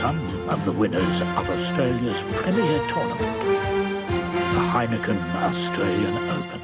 some of the winners of Australia's premier tournament, the Heineken Australian Open.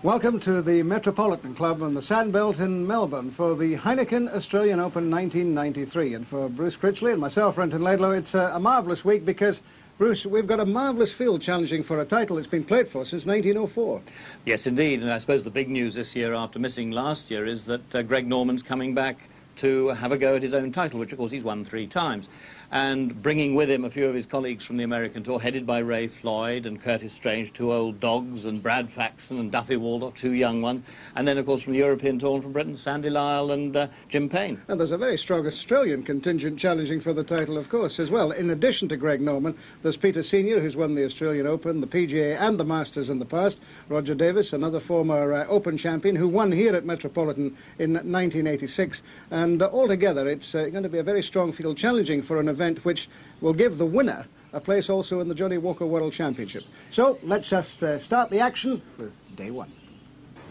Welcome to the Metropolitan Club on the Sandbelt in Melbourne for the Heineken Australian Open 1993. And for Bruce Critchley and myself, Renton Laidlaw, it's a marvellous week because, Bruce, we've got a marvellous field challenging for a title that's been played for since 1904. Yes, indeed. And I suppose the big news this year, after missing last year, is that Greg Norman's coming back to have a go at his own title, which, of course, he's won 3 times. And bringing with him a few of his colleagues from the American Tour, headed by Ray Floyd and Curtis Strange, 2 old dogs, and Brad Faxon and Duffy Waldorf, 2 young ones. And then, of course, from the European Tour, from Britain, Sandy Lyle and Jim Payne. And there's a very strong Australian contingent challenging for the title, of course, as well. In addition to Greg Norman, there's Peter Senior, who's won the Australian Open, the PGA and the Masters in the past. Roger Davis, another former Open champion, who won here at Metropolitan in 1986. And altogether, it's going to be a very strong field challenging for an event which will give the winner a place also in the Johnny Walker World Championship. So let's just start the action with day 1.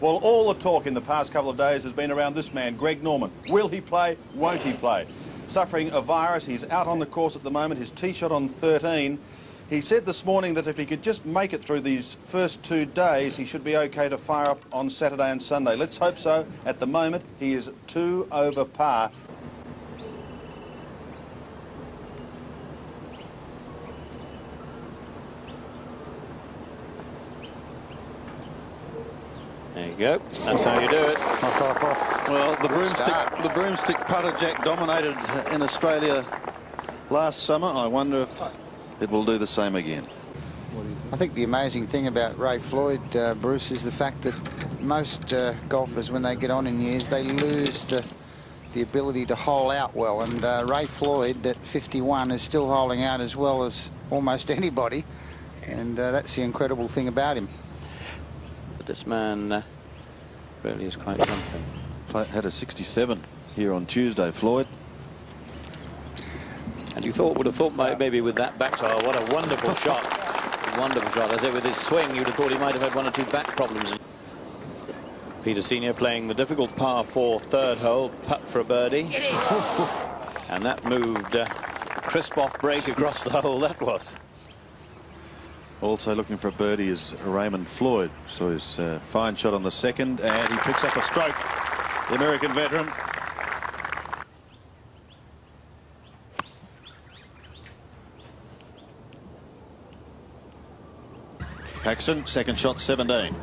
Well, all the talk in the past couple of days has been around this man, Greg Norman. Will he play? Won't he play? Suffering a virus, he's out on the course at the moment, his tee shot on 13. He said this morning that if he could just make it through these first 2 days, he should be okay to fire up on Saturday and Sunday. Let's hope so. At the moment, he is 2 over par. There you go. That's how you do it. Well, the broomstick putter jack dominated in Australia last summer. I wonder if it will do the same again. I think the amazing thing about Ray Floyd, Bruce, is the fact that most golfers, when they get on in years, they lose the ability to hole out well. And Ray Floyd, at 51, is still holing out as well as almost anybody. And that's the incredible thing about him. This man really is quite something. Had a 67 here on Tuesday, Floyd. And you would have thought maybe with that backside, what a wonderful shot. Wonderful shot. As if with his swing, you'd have thought he might have had 1 or 2 back problems. Peter Senior playing the difficult par 4 3rd hole, putt for a birdie. And that moved crisp off break across the hole, that was. Also looking for a birdie is Raymond Floyd. So his fine shot on the 2nd, and he picks up a stroke. The American veteran. Faxon, 2nd shot, 17.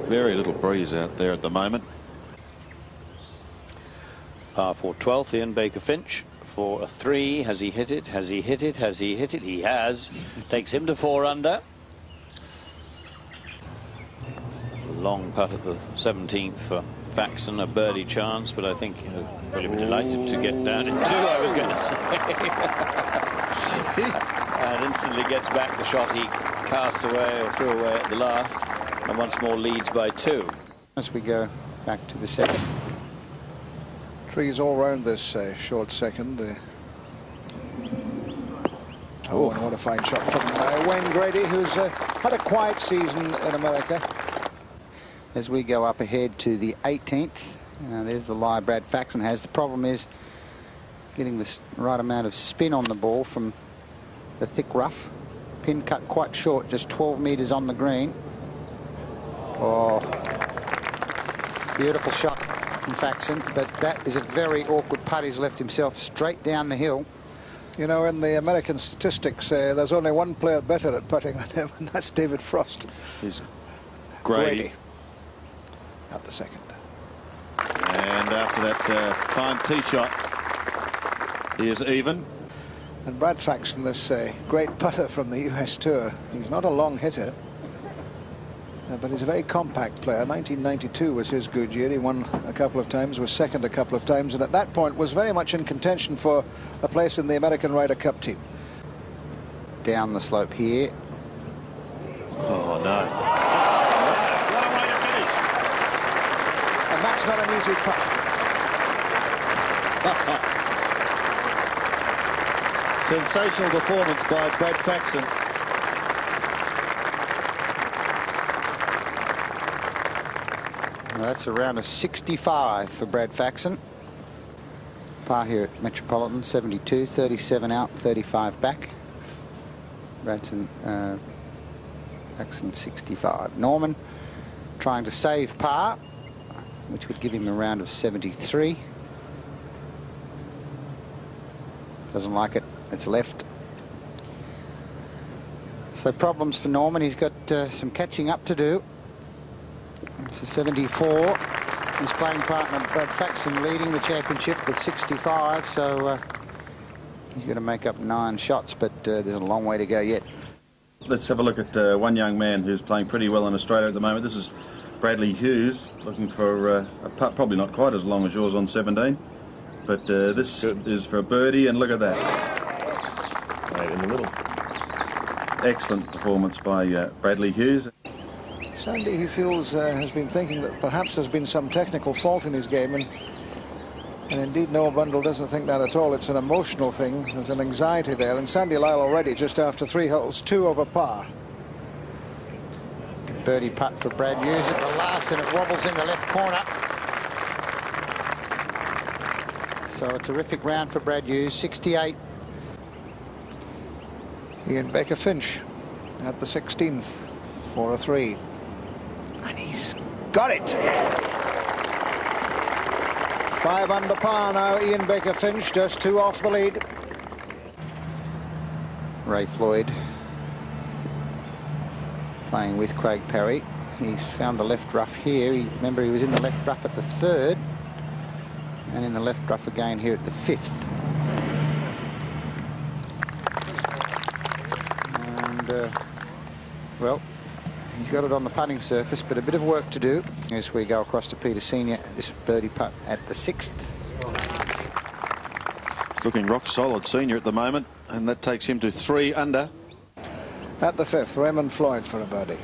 Very little breeze out there at the moment. Par 4 12th, Ian Baker-Finch. For a 3. Has he hit it? Has he hit it? Has he hit it? He has. Takes him to 4 under. Long putt at the 17th for Faxon, a birdie chance, but I think he'll really be delighted to get down in 2, I was going to say. And instantly gets back the shot he cast away or threw away at the last, and once more leads by 2. As we go back to the 2nd. Trees all round this short 2nd. Oh, and what a fine shot from Wayne Grady, who's had a quiet season in America. As we go up ahead to the 18th, there's the lie Brad Faxon has. The problem is getting the right amount of spin on the ball from the thick rough. Pin cut quite short, just 12 metres on the green. Oh, beautiful shot from Faxon, but that is a very awkward putt. He's left himself straight down the hill. You know, in the American statistics, there's only one player better at putting than him, and that's David Frost. He's Grady. At the 2nd. And after that fine tee shot, he is even. And Brad Faxon, this great putter from the US Tour, he's not a long hitter, but he's a very compact player. 1992 was his good year. He won a couple of times, was 2nd a couple of times, and at that point was very much in contention for a place in the American Ryder Cup team. Down the slope here. Oh, no. What a way to finish. And that's not an easy putt. Sensational performance by Brad Faxon. Well, that's a round of 65 for Brad Faxon. Par here at Metropolitan, 72, 37 out, 35 back. Faxon 65. Norman trying to save par, which would give him a round of 73. Doesn't like it. It's left. So problems for Norman. He's got some catching up to do. It's a 74. His playing partner Brad Faxon leading the championship with 65. So he's going to make up 9 shots, but there's a long way to go yet. Let's have a look at one young man who's playing pretty well in Australia at the moment. This is Bradley Hughes, looking for a putt, probably not quite as long as yours on 17. But this is for a birdie, and look at that. Right in the middle. Excellent performance by Bradley Hughes. Sandy, he feels, has been thinking that perhaps there's been some technical fault in his game, and indeed Noah Bundle doesn't think that at all. It's an emotional thing. There's an anxiety there, and Sandy Lyle already just after 3 holes, 2 over par. Birdie putt for Brad Hughes at the last, and it wobbles in the left corner. So a terrific round for Brad Hughes, 68. Ian Baker-Finch at the 16th for a 3. And he's got it. 5 under par now, Ian Baker-Finch, just 2 off the lead. Ray Floyd playing with Craig Parry. He's found the left rough here. Remember, he was in the left rough at the 3rd, and in the left rough again here at the 5th. And, well, he's got it on the putting surface, but a bit of work to do as we go across to Peter Senior. This birdie putt at the 6th. It's looking rock solid, Senior, at the moment, and that takes him to 3 under. At the 5th, Raymond Floyd for a birdie.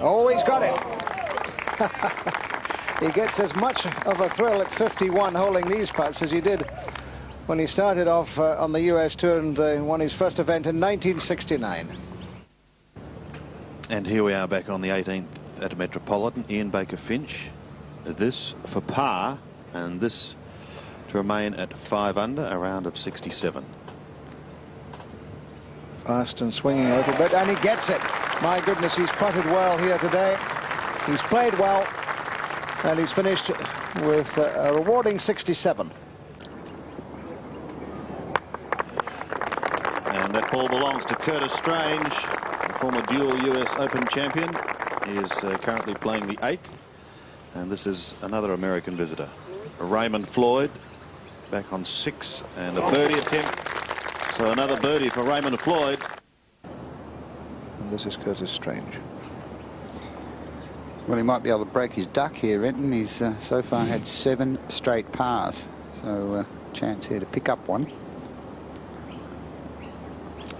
Oh, he's got it. He gets as much of a thrill at 51 holding these putts as he did when he started off on the US Tour and won his first event in 1969. And here we are back on the 18th at Metropolitan. Ian Baker-Finch. This for par, and this to remain at 5 under, a round of 67. Fast and swinging a little bit, and he gets it. My goodness, he's putted well here today. He's played well, and he's finished with a rewarding 67. And that ball belongs to Curtis Strange, the former dual US Open champion. He is currently playing the 8th, and this is another American visitor. Raymond Floyd back on 6, and a birdie attempt. So another birdie for Raymond Floyd. And this is Curtis Strange. Well, he might be able to break his duck here, Renton. He's so far had 7 straight pars. So chance here to pick up one.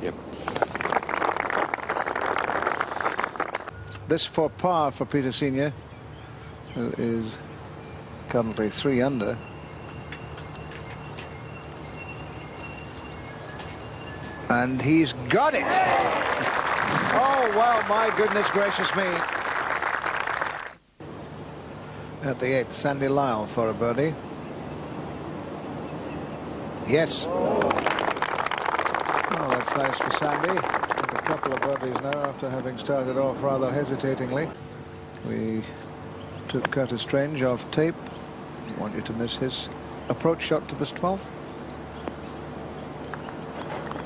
Yep. This for par for Peter Senior, who is currently 3 under. And he's got it. Oh, wow, my goodness gracious me. At the 8th, Sandy Lyle for a birdie. Yes. Oh, that's nice for Sandy. And a couple of birdies now after having started off rather hesitatingly. We took Curtis Strange off tape. I want you to miss his approach shot to this 12th.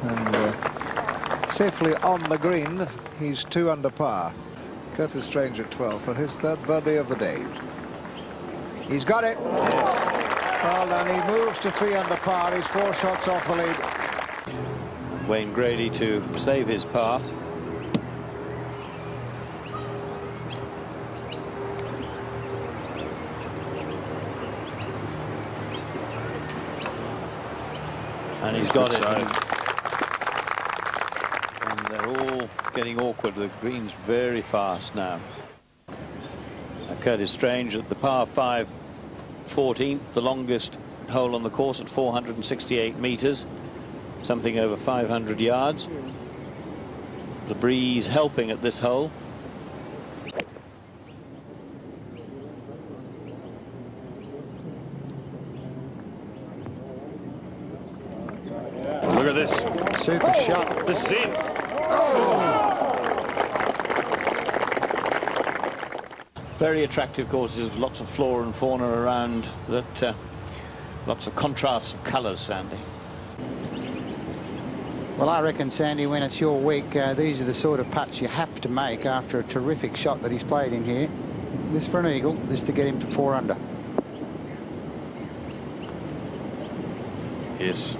And safely on the green, he's 2 under par. Curtis Strange at 12 for his 3rd birdie of the day. He's got it. Yes. Well done. He moves to 3 under par. He's 4 shots off the lead. Wayne Grady to save his par. And he's got it. And they're all getting awkward. The green's very fast now. Curtis Strange at the par 5 14th, the longest hole on the course at 468 meters, something over 500 yards. The breeze helping at this hole. Super shot. This is it. Very attractive courses, lots of flora and fauna around, that lots of contrasts of colours, Sandy. Well, I reckon, Sandy, when it's your week, these are the sort of putts you have to make after a terrific shot that he's played in here. This for an eagle, this to get him to 4 under. Yes.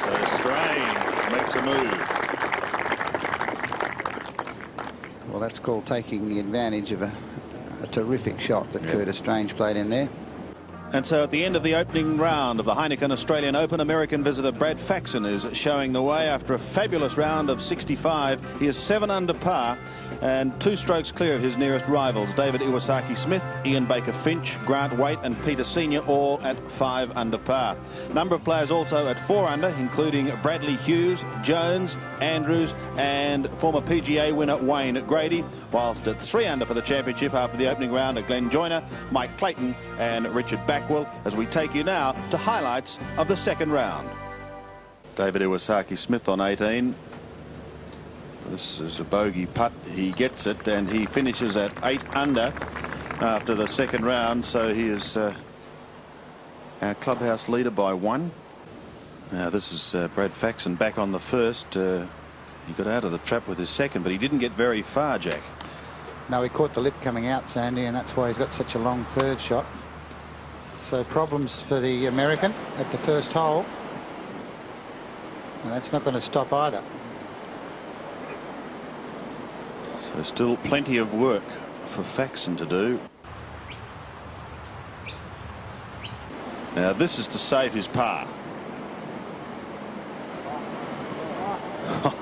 So Strange makes a move. Well, that's called taking the advantage of a terrific shot that Curtis Strange played in there. And so at the end of the opening round of the Heineken Australian Open, American visitor Brad Faxon is showing the way after a fabulous round of 65. He is 7 under par and 2 strokes clear of his nearest rivals, David Iwasaki-Smith, Ian BAKER-FINCH, Grant Waite and Peter Senior, all at 5 under par. Number of players also at 4 under, including Bradley Hughes, Jones, Andrews and former PGA winner Wayne Grady, whilst at 3 under for the championship after the opening round are Glenn Joyner, Mike Clayton and Richard Backwell, as we take you now to highlights of the second round. David Iwasaki-Smith on 18. This is a bogey putt. He gets it and he finishes at 8 under after the second round, so he is our clubhouse leader by 1. Now this is Brad Faxon back on the first. He got out of the trap with his second, but he didn't get very far, Jack. No, he caught the lip coming out, Sandy, and that's why he's got such a long third shot. So problems for the American at the first hole. And that's not going to stop either. So still plenty of work for Faxon to do. Now this is to save his par.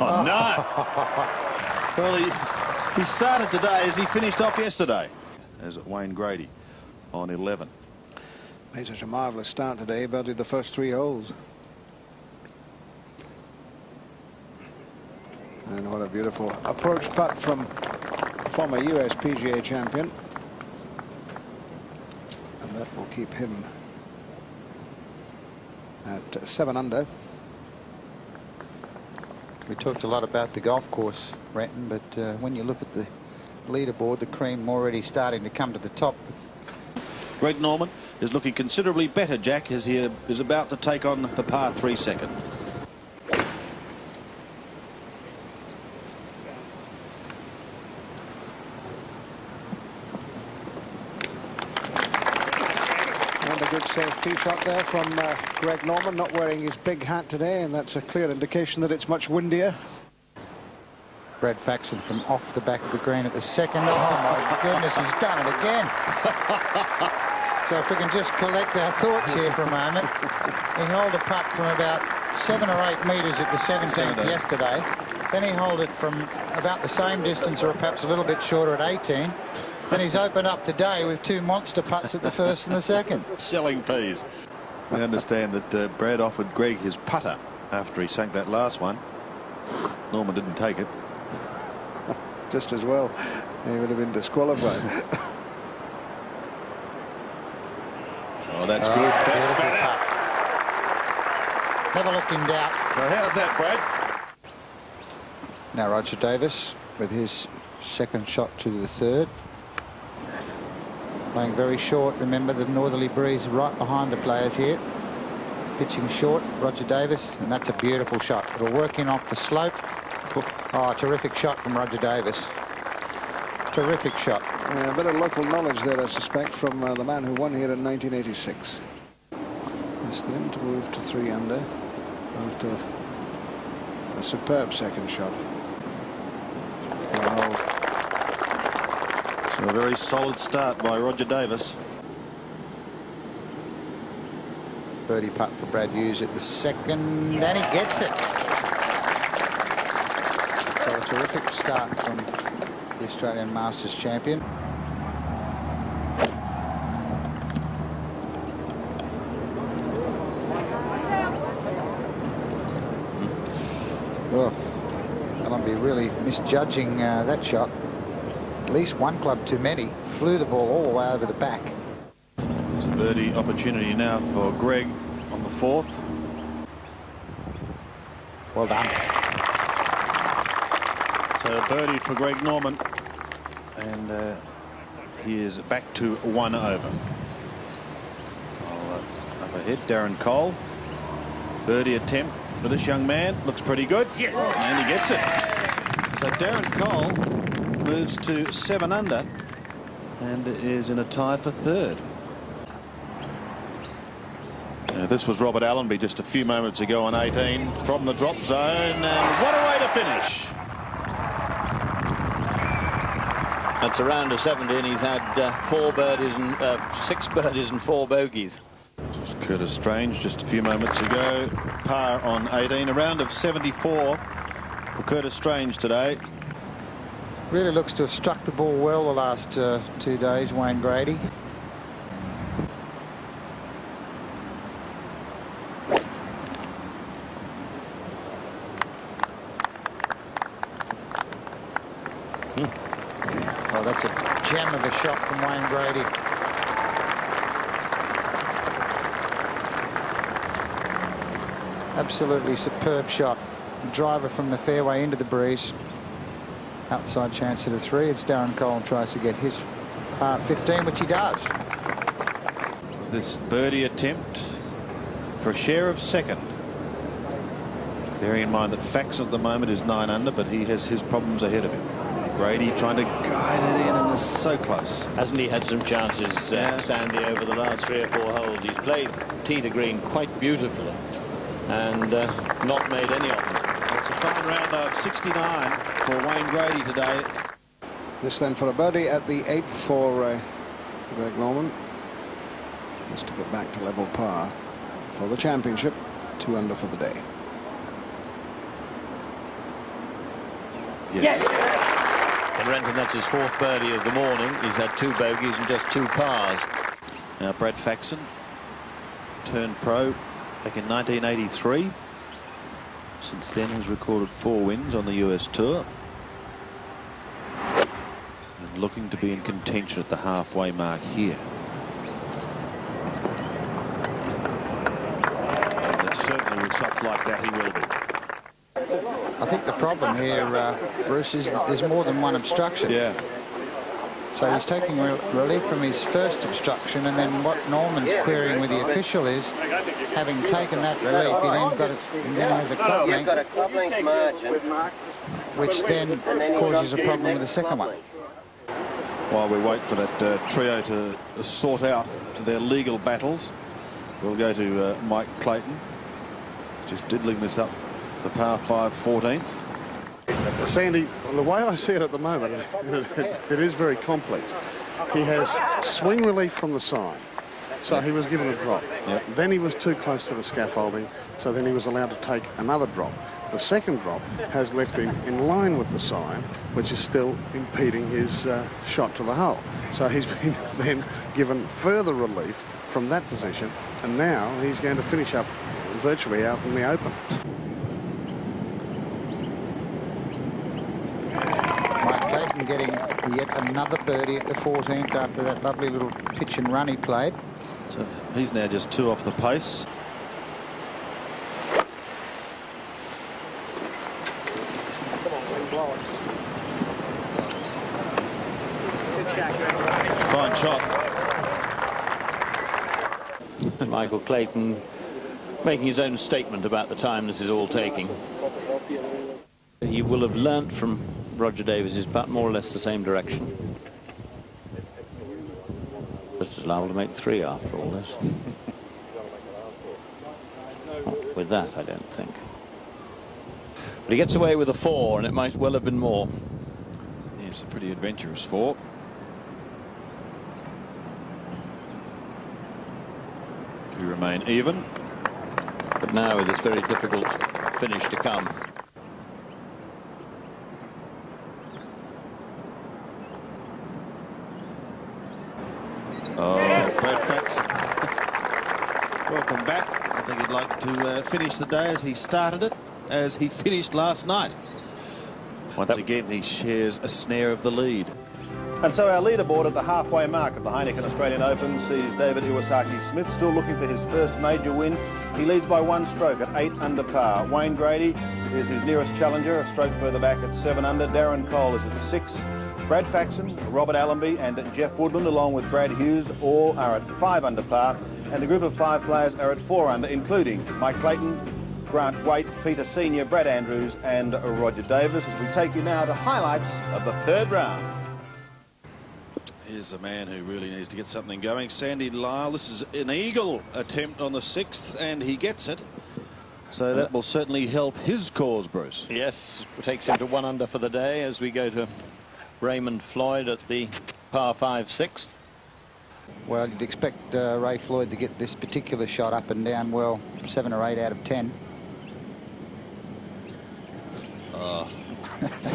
Oh, no! Well, he started today as he finished off yesterday. As Wayne Grady on 11. Made such a marvellous start today, birdied the first 3 holes. And what a beautiful approach putt from former US PGA champion. And that will keep him at 7 under. We talked a lot about the golf course, Renton, but when you look at the leaderboard, the cream already starting to come to the top. Greg Norman is looking considerably better, Jack, as he is about to take on the par 3 second. And a good safe tee shot there from Greg Norman, not wearing his big hat today, and that's a clear indication that it's much windier. Brad Faxon from off the back of the green at the second. Oh my goodness, he's done it again. So if we can just collect our thoughts here for a moment. He holed a putt from about 7 or 8 metres at the 17th yesterday. Then he holed it from about the same distance, or perhaps a little bit shorter, at 18. Then he's opened up today with 2 monster putts at the first and the second. Selling peas. I understand that Brad offered Greg his putter after he sank that last one. Norman didn't take it. Just as well, he would have been disqualified. Oh, that's good. That's better. Never looked in doubt. So how's that, Brad? Now Roger Davis with his second shot to the third. Playing very short. Remember the northerly breeze right behind the players here. Pitching short, Roger Davis, and that's a beautiful shot. It'll work in off the slope. Oh, terrific shot from Roger Davis. Terrific shot. A bit of local knowledge there, I suspect, from the man who won here in 1986. It's them to move to 3 under after a superb second shot. Wow. So a very solid start by Roger Davis. Birdie putt for Brad Hughes at the second, and he gets it. So a terrific start from the Australian Masters champion. Well, Allenby really misjudging that shot. At least one club too many. Flew the ball all the way over the back. There's a birdie opportunity now for Greg on the 4th. Well done. So birdie for Greg Norman, and he is back to 1 over. Up ahead, Darren Cole. Birdie attempt for this young man. Looks pretty good. Yes. And he gets it. So Darren Cole moves to 7 under and is in a tie for third. This was Robert Allenby just a few moments ago on 18 from the drop zone, and what a way to finish. That's a round of 70, and he's had 6 birdies and 4 bogeys. Just Curtis Strange just a few moments ago, par on 18, a round of 74 for Curtis Strange today. Really looks to have struck the ball well the last 2 days, Wayne Grady. Oh, that's a gem of a shot from Wayne Grady. Absolutely superb shot. Driver from the fairway into the breeze. Outside chance at a 3. It's Darren Cole tries to get his par 15, which he does. This birdie attempt for a share of second. Bearing in mind that Faxon at the moment is 9 under, but he has his problems ahead of him. Grady trying to guide it in, and is so close. Hasn't he had some chances, Sandy, over the last 3 or 4 holes? He's played tee to green quite beautifully and not made any of them. It's a fine round of 69 for Wayne Grady today. This then for a birdie at the 8th for Greg Norman. Just to get back to level par for the championship. 2 under for the day. Yes. And Renton, that's his 4th birdie of the morning. He's had 2 bogeys and just 2 pars. Now Brad Faxon turned pro back in 1983. Since then has recorded 4 wins on the US Tour. And looking to be in contention at the halfway mark here. And certainly with shots like that he will be. I think the problem here, Bruce, is that there's more than one obstruction. Yeah. So he's taking relief from his first obstruction, and then what Norman's querying with the official is, having taken that relief, he then has a club length, margin, which then causes a problem with the second one. While we wait for that trio to sort out their legal battles, we'll go to Mike Clayton, just diddling this up the par 5 14th. Sandy, the way I see it at the moment, it is very complex. He has swing relief from the side, so he was given a drop. Yep. Then he was too close to the scaffolding, so then he was allowed to take another drop. The second drop has left him in line with the sign, which is still impeding his shot to the hole. So he's been then given further relief from that position, and now he's going to finish up virtually out in the open. Getting yet another birdie at the 14th after that lovely little pitch and run he played. So he's now just 2 off the pace. Fine shot. Michael Clayton making his own statement about the time this is all taking. He will have learnt from Roger Davis's putt more or less the same direction. Just as liable to make 3 after all this. Not with that, I don't think. But he gets away with a 4, and it might well have been more. Yeah, it's a pretty adventurous 4. We remain even. But now with this very difficult finish to come. Oh, Brad Faxon. Welcome back. I think he'd like to finish the day as he started it, as he finished last night. Once again, he shares a snare of the lead. And so our leaderboard at the halfway mark of the Heineken Australian Open sees David Iwasaki-Smith still looking for his first major win. He leads by 1 stroke at 8 under par. Wayne Grady is his nearest challenger, a stroke further back at 7 under. Darren Cole is at the 6. Brad Faxon, Robert Allenby and Jeff Woodland, along with Brad Hughes, all are at 5 under par. And a group of 5 players are at 4 under, including Mike Clayton, Grant Waite, Peter Senior, Brad Andrews and Roger Davis, as we take you now to highlights of the 3rd round. Here's a man who really needs to get something going. Sandy Lyle. This is an eagle attempt on the 6th, and he gets it. So that will certainly help his cause, Bruce. Yes, takes him to 1 under for the day as we go to Raymond Floyd at the par 5 6th. Well, you'd expect Ray Floyd to get this particular shot up and down well, 7 or 8 out of 10. Oh,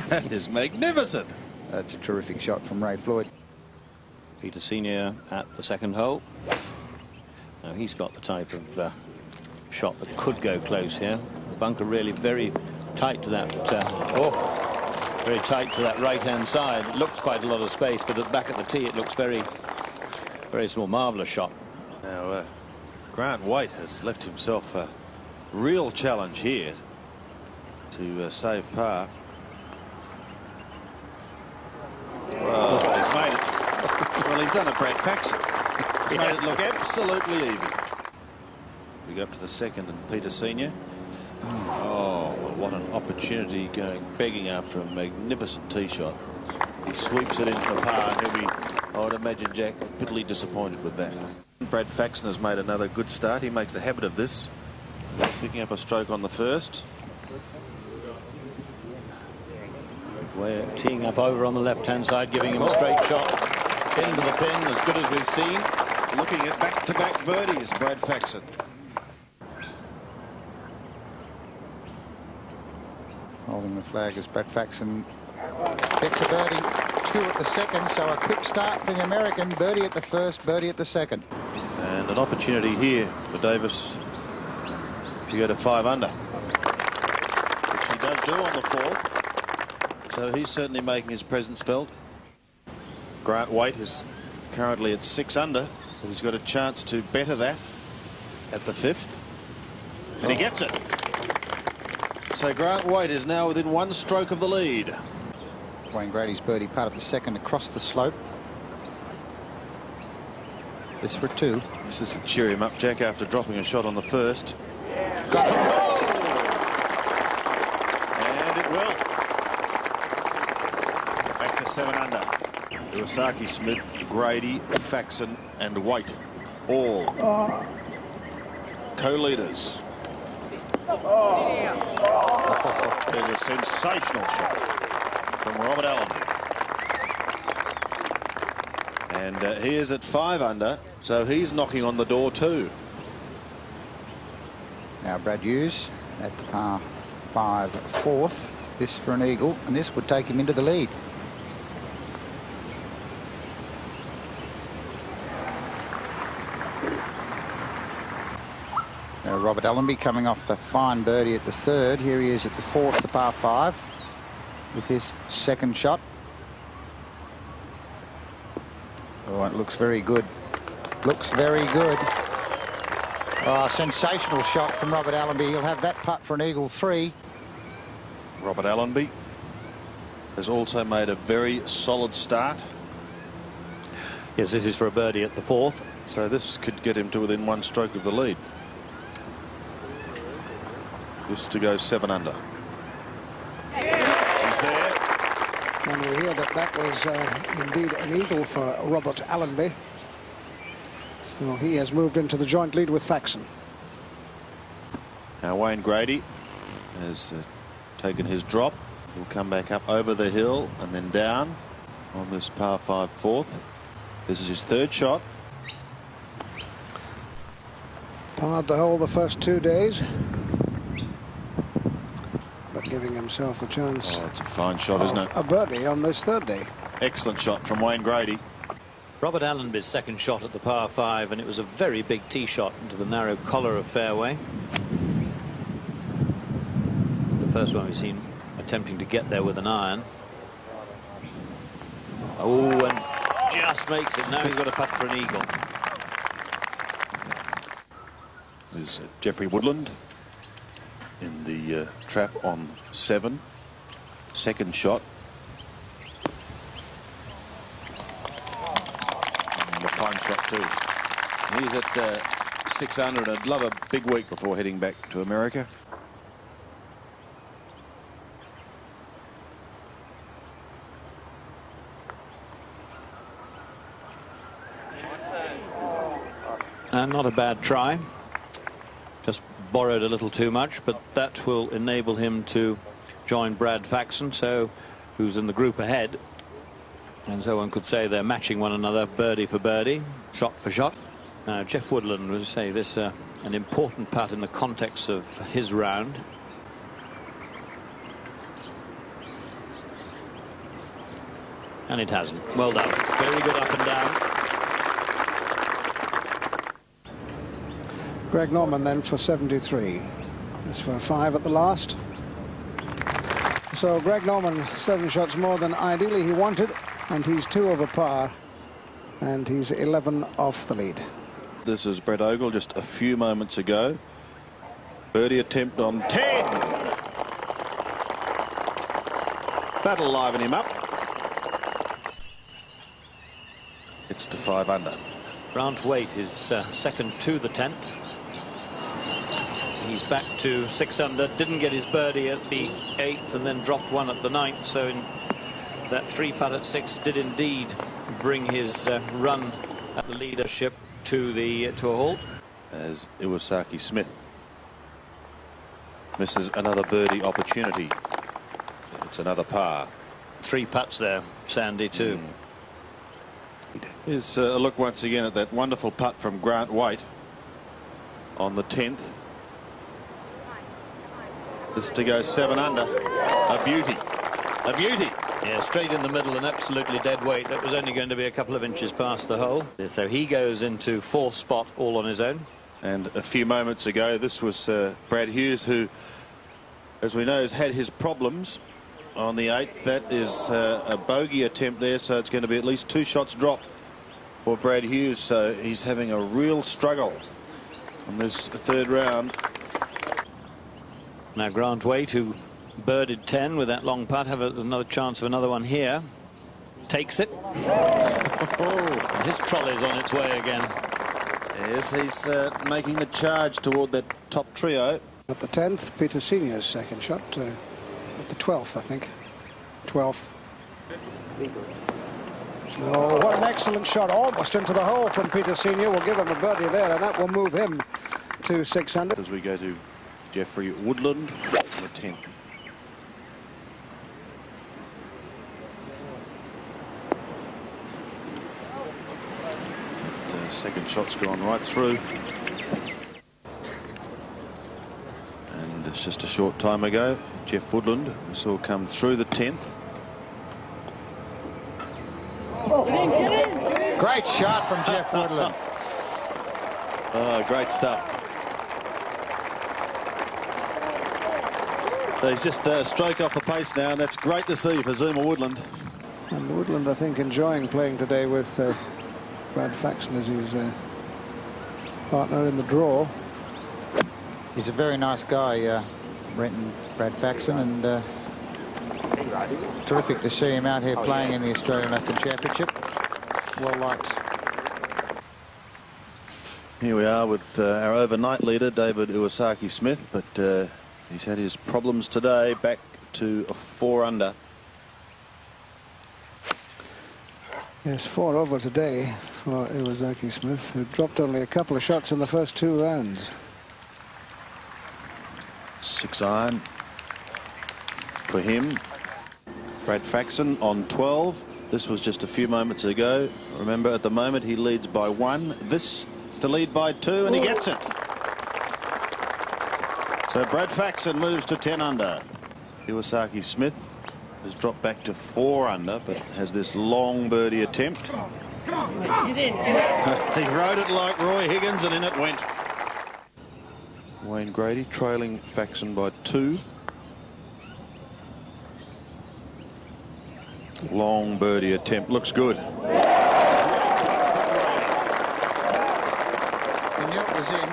that is magnificent. That's a terrific shot from Ray Floyd. Peter Senior at the 2nd hole. Now he's got the type of shot that could go close here. The bunker really very tight to that. Very tight to that right-hand side. It looks quite a lot of space, but back at the tee it looks very, very small. Marvellous shot. Now Grant Waite has left himself a real challenge here to save par. Well, he's made it. Well, he's done a Brad Faxon. He made it look absolutely easy. We go up to the 2nd and Peter Senior. Oh, well, what an opportunity, going begging after a magnificent tee shot. He sweeps it in for par, and he'll be, I would imagine, Jack, bitterly disappointed with that. Brad Faxon has made another good start. He makes a habit of this, picking up a stroke on the 1st. We're teeing up over on the left-hand side, giving him a straight shot into the pin, as good as we've seen. Looking at back-to-back birdies, Brad Faxon. Holding the flag as Brad Faxon gets a birdie, 2 at the 2nd, so a quick start for the American. Birdie at the 1st, birdie at the 2nd. And an opportunity here for Davis to go to 5 under, which he does do on the 4th. So he's certainly making his presence felt. Grant Waite is currently at 6 under, but he's got a chance to better that at the 5th. And he gets it. So Grant Waite is now within 1 stroke of the lead. Wayne Grady's birdie putt at the 2nd across the slope. This for 2. This will cheer him up, Jack, after dropping a shot on the 1st. Got it. Oh! And it will. Back to 7 under. Iwasaki-Smith, Grady, Faxon and Waite, all co-leaders. There's a sensational shot from Robert Allenby. And he is at 5 under, so he's knocking on the door too. Now Brad Hughes at the par 5 4th. This for an eagle, and this would take him into the lead. Robert Allenby coming off a fine birdie at the 3rd. Here he is at the 4th, the par 5, with his 2nd shot. Oh, it looks very good. Looks very good. Oh, sensational shot from Robert Allenby. He'll have that putt for an eagle 3. Robert Allenby has also made a very solid start. Yes, this is for a birdie at the 4th. So this could get him to within 1 stroke of the lead. This to go 7 under. He's there. And we hear that that was indeed an eagle for Robert Allenby. So he has moved into the joint lead with Faxon. Now Wayne Grady has taken his drop. He'll come back up over the hill and then down on this par 5 4th. This is his 3rd shot. Parred the hole the first 2 days, but giving himself the chance. Oh, it's a fine shot, isn't it? A birdie on this 3rd day. Excellent shot from Wayne Grady. Robert Allenby's 2nd shot at the par 5, and it was a very big tee shot into the narrow collar of fairway. The first one we've seen attempting to get there with an iron. Oh, and just makes it. Now he's got a putt for an eagle. There's Jeffrey Woodland in the trap on 7. Second shot. And a fine shot too. He's at 6 under, and I'd love a big week before heading back to America. And not a bad try. Just borrowed a little too much, but that will enable him to join Brad Faxon, so who's in the group ahead. And so one could say they're matching one another, birdie for birdie, shot for shot. Now, Jeff Woodland would say this an important putt in the context of his round. And it hasn't. Well done. Very good up and down. Greg Norman then for 73. That's for 5 at the last. So Greg Norman 7 shots more than ideally he wanted, and he's 2 over par, and he's 11 off the lead. This is Brett Ogle just a few moments ago. Birdie attempt on 10. That'll liven him up. It's to 5 under. Grant Waite is second to the 10th. He's back to 6 under. Didn't get his birdie at the 8th and then dropped one at the 9th. So in that 3 putt at 6 did indeed bring his run at the leadership to a halt. As Iwasaki Smith misses another birdie opportunity. It's another par. 3 putts there, Sandy, too. Here's a look once again at that wonderful putt from Grant Waite on the 10th. This to go 7 under. A beauty. A beauty. Yeah, straight in the middle and absolutely dead weight. That was only going to be a couple of inches past the hole. So he goes into 4th spot all on his own. And a few moments ago, this was Brad Hughes, who, as we know, has had his problems on the 8th. That is a bogey attempt there, so it's going to be at least 2 shots dropped for Brad Hughes. So he's having a real struggle on this 3rd round. Now Grant Waite, who birded 10 with that long putt, have another chance of another one here. Takes it. And his trolley's on its way again. Yes, he's making the charge toward that top trio. At the 10th, Peter Senior's second shot. At the 12th, I think. 12th. Oh, what an excellent shot. Almost into the hole from Peter Senior. We'll give him a birdie there, and that will move him to 600. As we go to Jeffrey Woodland on the 10th. That, second shot's gone right through. And it's just a short time ago, Jeff Woodland, we saw come through the 10th. Great shot from Jeff Woodland. Oh, great stuff. So he's just a stroke off the pace now, and that's great to see for Zuma Woodland. And Woodland, I think, enjoying playing today with Brad Faxon as his partner in the draw. He's a very nice guy, Brad Faxon, and terrific to see him out here playing in the Australian Open Championship. Well liked. Here we are with our overnight leader, David Iwasaki Smith, but he's had his problems today, back to a 4 under. Yes, 4 over today for Iwasaki Smith, who dropped only a couple of shots in the first 2 rounds. 6 iron for him. Brad Faxon on 12. This was just a few moments ago. Remember, at the moment he leads by 1. This to lead by 2, and he gets it. So Brad Faxon moves to 10 under. Iwasaki Smith has dropped back to 4 under, but has this long birdie attempt. He rode it like Roy Higgins, and in it went. Wayne Grady trailing Faxon by 2. long birdie attempt. Looks good. He knew it was in,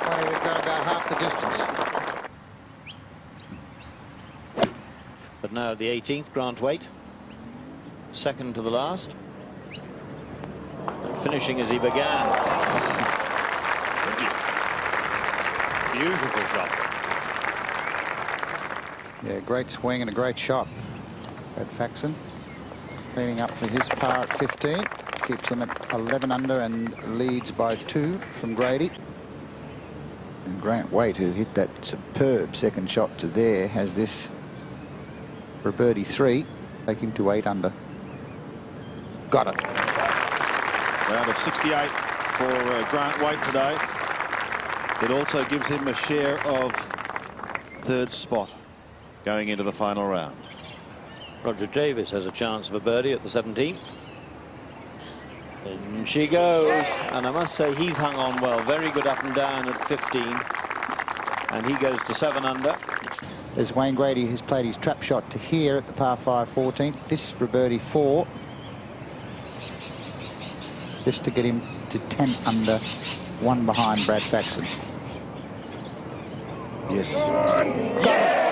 but he would go about half the distance. But now the 18th, Grant Waite. Second to the last. And finishing as he began. Beautiful shot. Yeah, great swing and a great shot. Brad Faxon cleaning up for his par at 15. Keeps him at 11 under and leads by 2 from Grady. And Grant Waite, who hit that superb second shot to there, has this for a birdie 3. Take him to 8 under. Got it. Round of 68 for Grant Waite today. It also gives him a share of 3rd spot going into the final round. Roger Davis has a chance of a birdie at the 17th. In she goes, and I must say he's hung on well. Very good up and down at 15, and he goes to 7 under. As Wayne Grady has played his trap shot to here at the par 5 14th. This for birdie 4. Just to get him to 10 under, 1 behind Brad Faxon. Yes. Yes!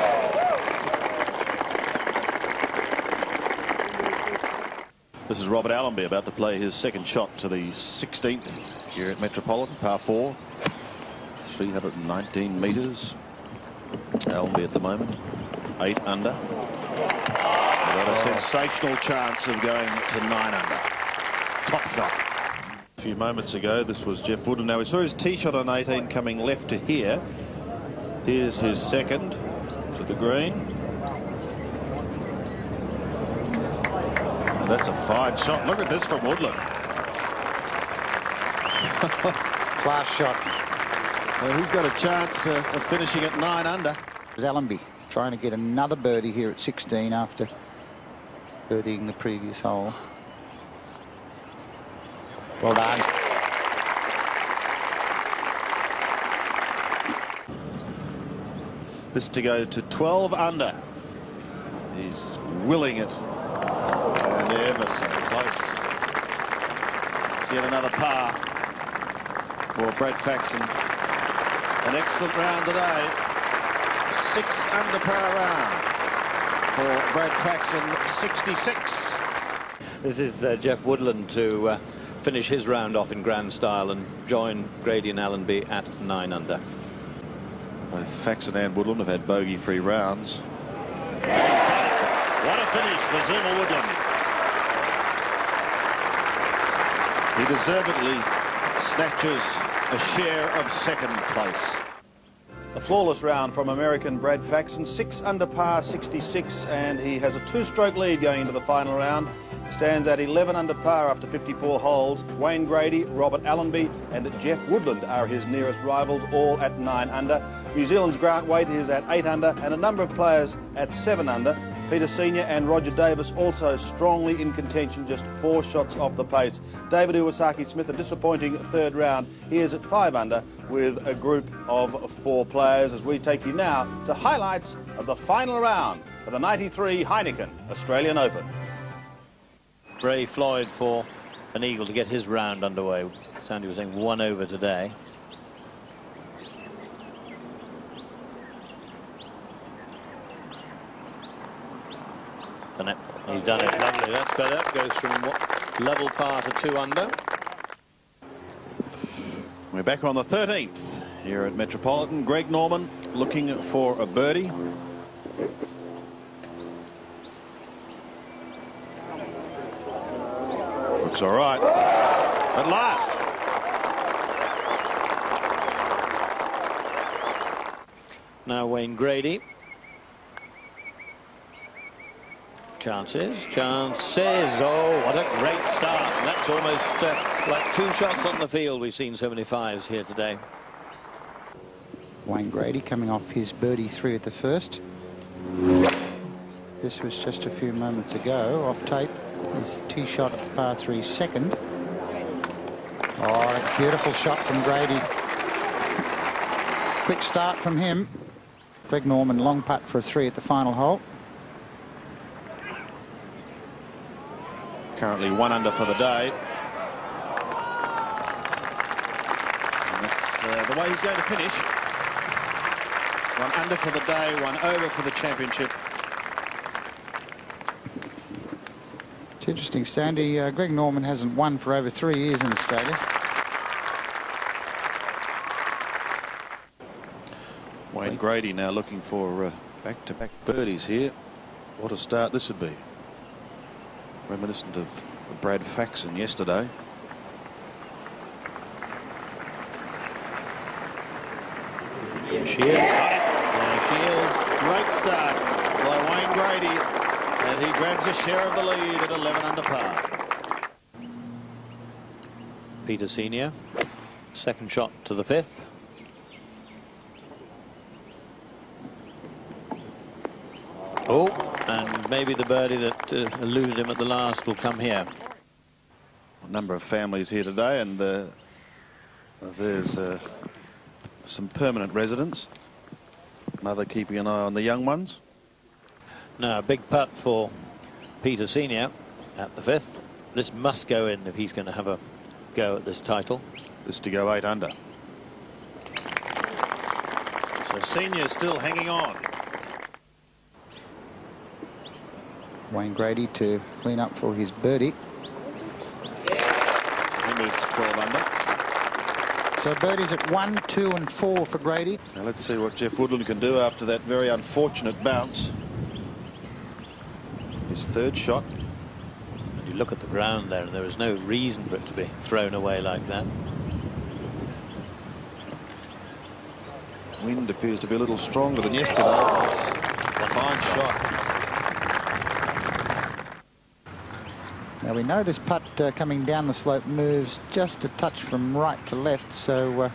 This is Robert Allenby about to play his second shot to the 16th here at Metropolitan, par 4. 319 metres. Allenby at the moment, 8 under. Got a sensational chance of going to 9 under. Top shot. A few moments ago, this was Jeff Woodland. Now, we saw his tee shot on 18 coming left to here. Here's his second to the green. And that's a fine shot. Look at this from Woodland. Class shot. Well, he's got a chance of finishing at 9 under. There's Allenby trying to get another birdie here at 16 after birdieing the previous hole. Well done. This to go to 12 under. He's willing it. And ever so close. It's yet another par for Brad Faxon. An excellent round today. 6 under par round for Brad Faxon, 66. This is Jeff Woodland to finish his round off in grand style and join Grady and Allenby at 9 under. Both Faxon and Woodland have had bogey-free rounds. What a finish for Zuma Woodland. He deservedly snatches a share of 2nd place. A flawless round from American Brad Faxon, 6 under par, 66, and he has a 2-stroke lead going into the final round. Stands at 11 under par after 54 holes. Wayne Grady, Robert Allenby and Jeff Woodland are his nearest rivals, all at 9 under. New Zealand's Grant Waite is at 8 under, and a number of players at 7 under. Peter Senior and Roger Davis also strongly in contention, just 4 shots off the pace. David Iwasaki-Smith, a disappointing 3rd round. He is at 5 under with a group of 4 players, as we take you now to highlights of the final round of the 93 Heineken Australian Open. Ray Floyd for an eagle to get his round underway. Sandy was saying 1 over today. And he's done it lovely. That's better. Goes from level par to 2 under. We're back on the 13th here at Metropolitan. Greg Norman looking for a birdie. Looks all right. At last. Now Wayne Grady. Chances. Oh, what a great start. That's almost like 2 shots on the field. We've seen 75s here today. Wayne Grady coming off his birdie 3 at the first. This was just a few moments ago off tape. His tee shot at the par 3 second. Oh, a beautiful shot from Grady. Quick start from him. Greg Norman long putt for a 3 at the final hole. Currently 1 under for the day. And that's the way he's going to finish. 1 under for the day, 1 over for the championship. It's interesting, Sandy. Greg Norman hasn't won for over 3 years in Australia. Wayne Grady now looking for back-to-back birdies here. What a start this would be. Reminiscent of Brad Faxon yesterday. Here she is. There she is. Great start by Wayne Grady, and he grabs a share of the lead at 11 under par. Peter Senior, second shot to the 5th. Oh, and maybe the birdie that eluded him at the last will come here. A number of families here today, and there's some permanent residents. Mother keeping an eye on the young ones. Now, a big putt for Peter Senior at the 5th. This must go in if he's going to have a go at this title. This to go 8 under. So Senior still hanging on. Wayne Grady to clean up for his birdie. So he moves to 12 under. So birdies at 1, 2 and 4 for Grady. Now let's see what Jeff Woodland can do after that very unfortunate bounce. His 3rd shot. And you look at the ground there, and there is no reason for it to be thrown away like that. Wind appears to be a little stronger than yesterday. It's a fine shot. Now we know this putt coming down the slope moves just a touch from right to left, so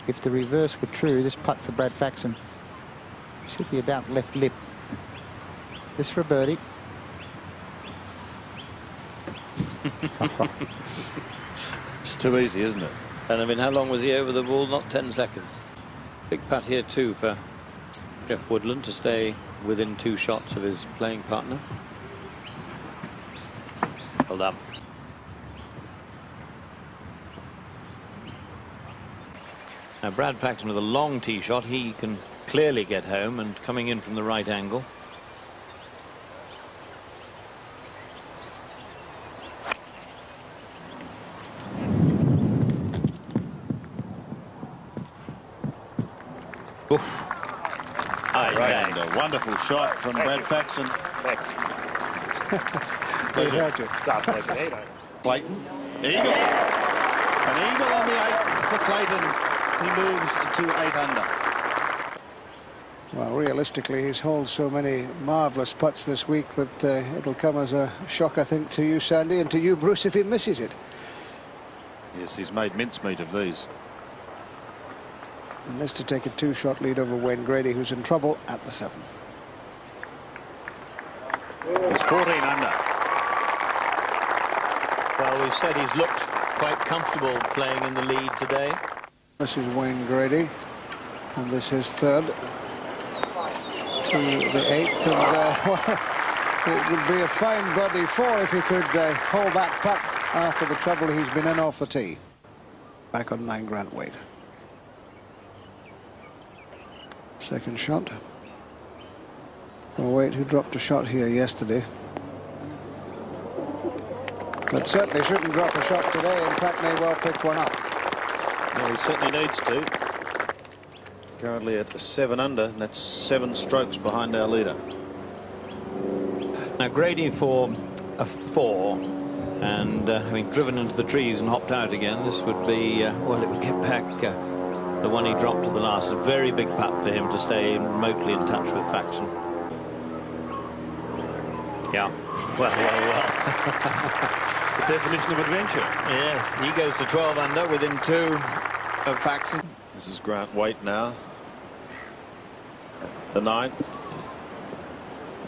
if the reverse were true, this putt for Brad Faxon should be about left lip. This for a birdie. It's too easy, isn't it? And I mean, how long was he over the ball? Not 10 seconds. Big putt here too for Jeff Woodland to stay within 2 shots of his playing partner. Well done. Now Brad Faxon with a long tee shot, he can clearly get home, and coming in from the right angle. Oof. Right, and a wonderful shot from Brad Faxon. Pleasure. Clayton. Eagle. An eagle on the 8th for Clayton. He moves to 8 under. Well, realistically, he's hauled so many marvellous putts this week that it'll come as a shock, I think, to you, Sandy, and to you, Bruce, if he misses it. Yes, he's made mincemeat of these. And this to take a 2-shot lead over Wayne Grady, who's in trouble at the 7th. He's 14 under. Well, we've said he's looked quite comfortable playing in the lead today. This is Wayne Grady, and this is 3rd to the 8th, and it would be a fine birdie 4 if he could hold that putt after the trouble he's been in off the tee. Back on 9 Grant Wade. Second shot. Well, Wade, who dropped a shot here yesterday, but certainly shouldn't drop a shot today. In fact, may well pick one up. Well, he certainly needs to. Currently at 7 under, and that's 7 strokes behind our leader. Now Grady for a 4, and having driven into the trees and hopped out again, this would be, well, it would get back the one he dropped at the last. A very big putt for him to stay remotely in touch with Faxon. Yeah, well. The definition of adventure. Yes, he goes to 12 under within 2 of Faxon. This is Grant Wait now. At the 9th.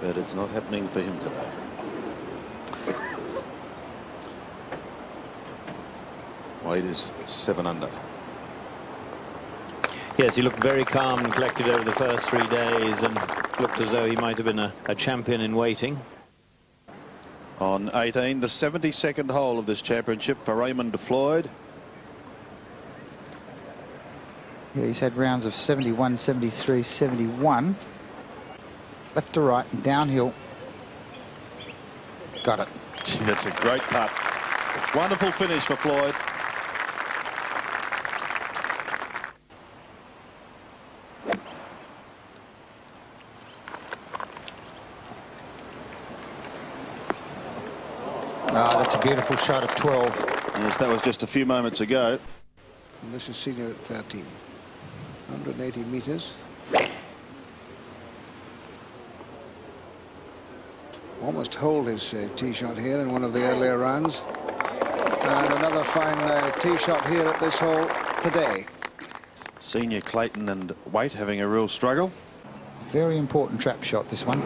But it's not happening for him today. Wade is 7 under. Yes, he looked very calm and collected over the first 3 days and looked as though he might have been a champion in waiting. On 18, the 72nd hole of this championship for Raymond Floyd. Yeah, he's had rounds of 71, 73, 71. Left to right and downhill. Got it. Gee, that's a great putt. Wonderful finish for Floyd. Ah, that's a beautiful shot at 12. Yes, that was just a few moments ago. And this is senior at 13. 180 metres. Almost hold his tee shot here in one of the earlier rounds. And another fine tee shot here at this hole today. Senior Clayton and WAITE having a real struggle. Very important trap shot, this one.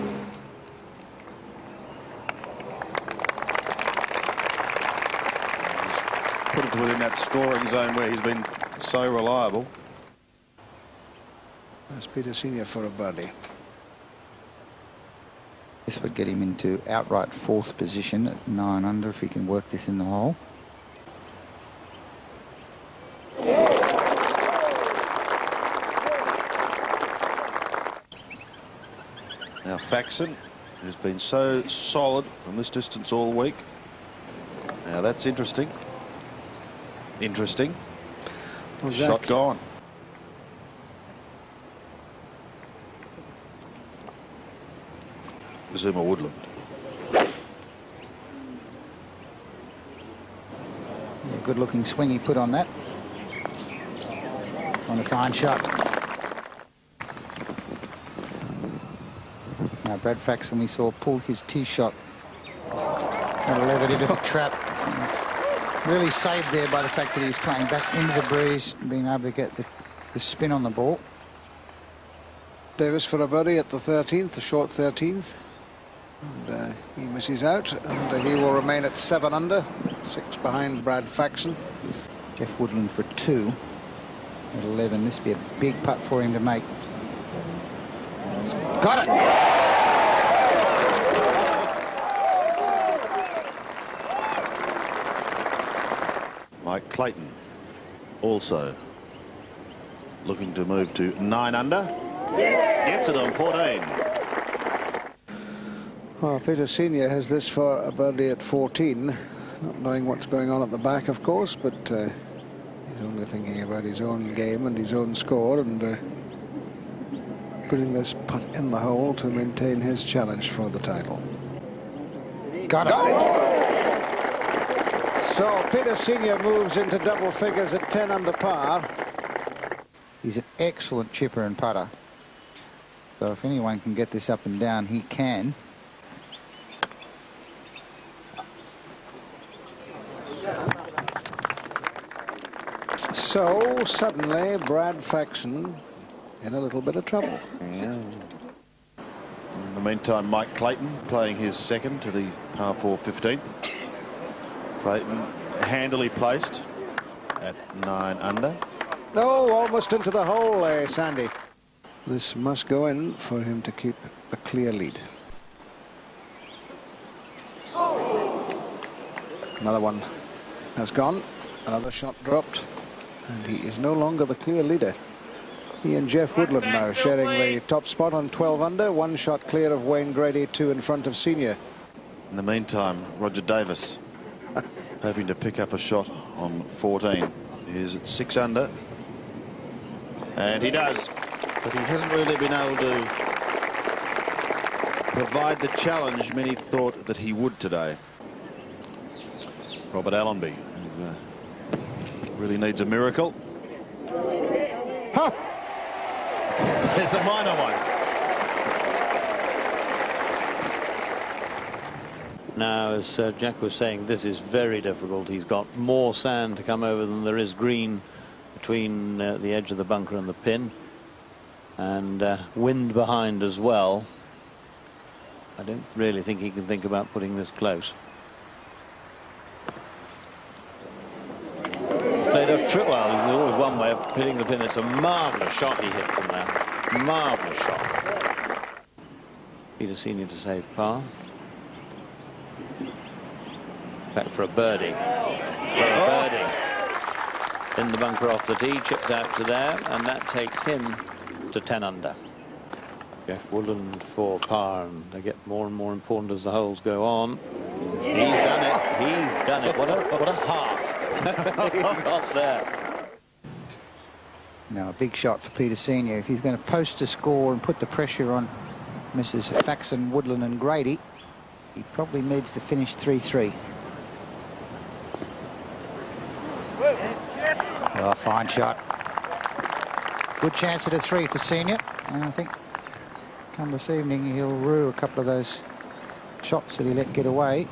Put it within that scoring zone where he's been so reliable. That's Peter Senior for a birdie. This would get him into outright 4th position at 9 under if he can work this in the hole. Now Faxon, who's been so solid from this distance all week. Now that's interesting. Interesting. Well, Shot gone. Zuma Woodland. Yeah, good looking swing he put on that. On a fine shot. Now Brad Faxon we saw pulled his tee shot at 11 into the trap. Really saved there by the fact that he was playing back into the breeze and being able to get the spin on the ball. Davis for a birdie at the 13th, the short 13th. And he misses out, and he will remain at 7 under, 6 behind Brad Faxon. Jeff Woodland for 2 at 11. This would be a big putt for him to make. Got it! Mike Clayton also looking to move to 9 under. Gets it on 14. Well, Peter Senior has this for a birdie at 14, not knowing what's going on at the back, of course, but he's only thinking about his own game and his own score and putting this putt in the hole to maintain his challenge for the title. Got it! So Peter Senior moves into double figures at 10 under par. He's an excellent chipper and putter. So if anyone can get this up and down, he can. So suddenly Brad Faxon in a little bit of trouble. Yeah. In the meantime, Mike Clayton playing his second to the par 4 15th. Clayton handily placed at 9 under. Oh, almost into the hole, Sandy. This must go in for him to keep a clear lead. Another one has gone. Another shot dropped. And he is no longer the clear leader. He and Jeff Woodland now sharing the top spot on 12 under. 1 shot clear of Wayne Grady, 2 in front of Senior. In the meantime, Roger Davis hoping to pick up a shot on 14. He's at 6 under. And he does. But he hasn't really been able to provide the challenge many thought that he would today. Robert Allenby, who really needs a miracle. Huh! There's a minor one. Now, as Jack was saying, this is very difficult. He's got more sand to come over than there is green between the edge of the bunker and the pin. And wind behind as well. I don't really think he can think about putting this close. Played a trip. Well, there's always one way of hitting the pin. It's a marvellous shot he hit from there. Marvellous shot. Peter Senior to save par. Back for a birdie. In the bunker off the tee, chipped out to there, and that takes him to 10 under. Jeff Woodland for par, and they get more and more important as the holes go on. He's done it. He's done it. What a half he got there. Now a big shot for Peter Senior. If he's going to post a score and put the pressure on Mrs. Faxon, Woodland and Grady, he probably needs to finish 3-3. Oh, fine shot. Good chance at a 3 for Senior, and I think come this evening he'll rue a couple of those shots that he let get away.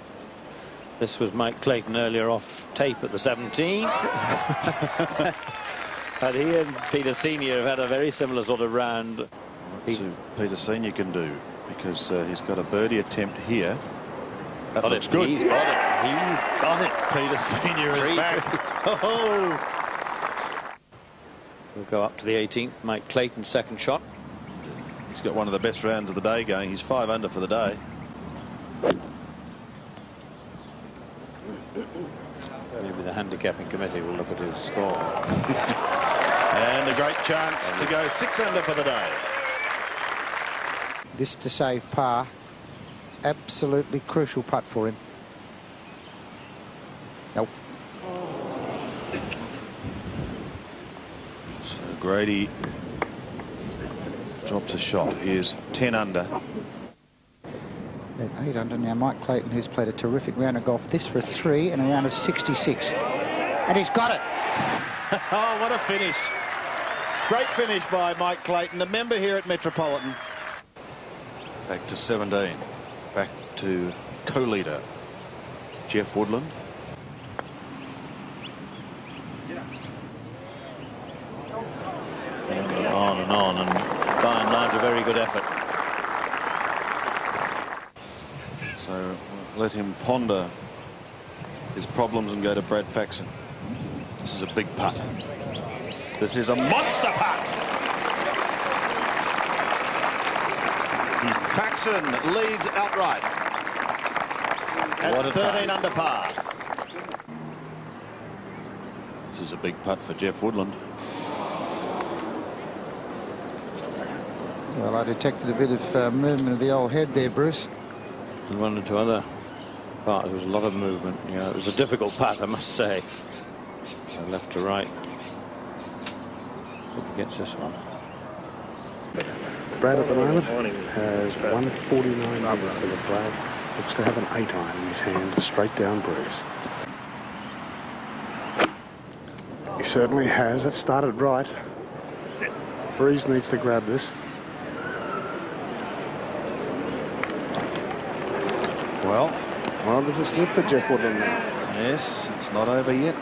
This was Mike Clayton earlier off tape at the 17th. And he and Peter Senior have had a very similar sort of round. Let's see what Peter Senior can do, because he's got a birdie attempt here. That looks good. He's got it. He's got it. Peter Senior is back. Oh! We'll go up to the 18th. Mike Clayton's second shot. He's got one of the best rounds of the day going. He's 5 under for the day. Maybe the handicapping committee will look at his score. And a great chance to go 6 under for the day. This to save par. Absolutely crucial putt for him. Nope. So Grady drops a shot. Here's 10 under. At 8 under now. Mike Clayton, who's played a terrific round of golf. This for a 3 and a round of 66. And he's got it. Oh, what a finish. Great finish by Mike Clayton, a member here at Metropolitan. Back to 17. Back to co-leader Jeff Woodland. And on, and by and large a very good effort. So let him ponder his problems and go to Brad Faxon. This is a big putt. This is a monster putt. Faxon leads outright at 13 under par. This is a big putt for Jeff Woodland. Well, I detected a bit of movement of the old head there, Bruce. And one or two other parts, there was a lot of movement. Yeah, it was a difficult putt, I must say. Left to right. Hope he gets this one. Brad at the moment has 149 metres to the flag. Looks to have an 8-iron in his hand, straight down Bruce. He certainly has. That started right. Breeze needs to grab this. Well, there's a slip for Jeff Woodland now. Yes, it's not over yet.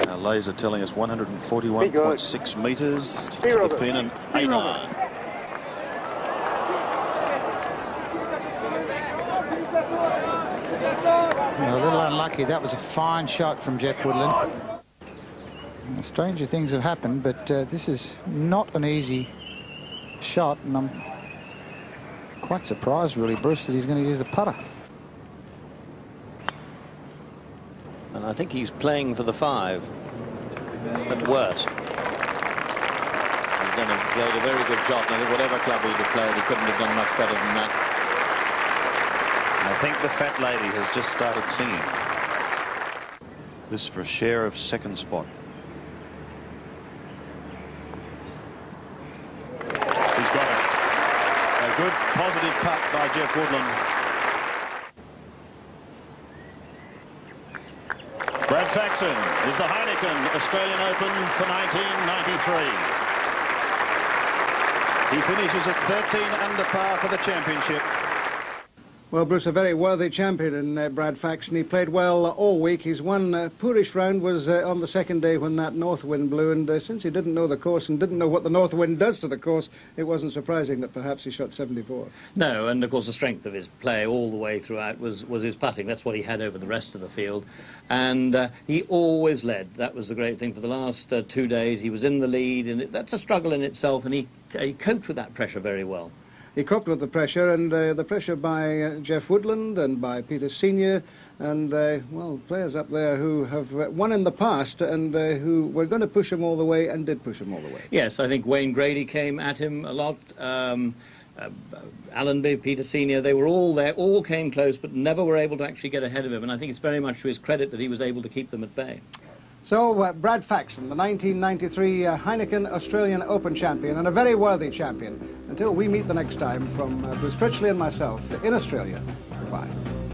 Our laser telling us 141.6 metres to the pin and 8-iron. A little unlucky. That was a fine shot from Jeff Woodland. Stranger things have happened, but this is not an easy shot, and I'm quite surprised, really, Bruce, that he's going to use the putter. And I think he's playing for the 5 at worst. He's played a very good shot, and I think whatever club he'd have played, he couldn't have done much better than that. I think the fat lady has just started singing. This for a share of second spot. He's got it. A good positive putt by Jeff Woodland. Brad Faxon is the Heineken Australian Open for 1993. He finishes at 13 under par for the championship. Well, Bruce, a very worthy champion in Brad Faxon. He played well all week. His one poorish round was on the second day when that north wind blew, and since he didn't know the course and didn't know what the north wind does to the course, it wasn't surprising that perhaps he shot 74. No, and of course the strength of his play all the way throughout was his putting. That's what he had over the rest of the field, and he always led. That was the great thing. For the last 2 days he was in the lead, and that's a struggle in itself, and he coped with that pressure very well. he coped with the pressure, and the pressure by Jeff Woodland and by Peter Senior, and, well, players up there who have won in the past and who were going to push him all the way and did push him all the way. Yes, I think Wayne Grady came at him a lot. Allenby, Peter Senior, they were all there, all came close, but never were able to actually get ahead of him, and I think it's very much to his credit that he was able to keep them at bay. So, Brad Faxon, the 1993 Heineken Australian Open champion, and a very worthy champion. Until we meet the next time, from Bruce Critchley and myself in Australia, goodbye.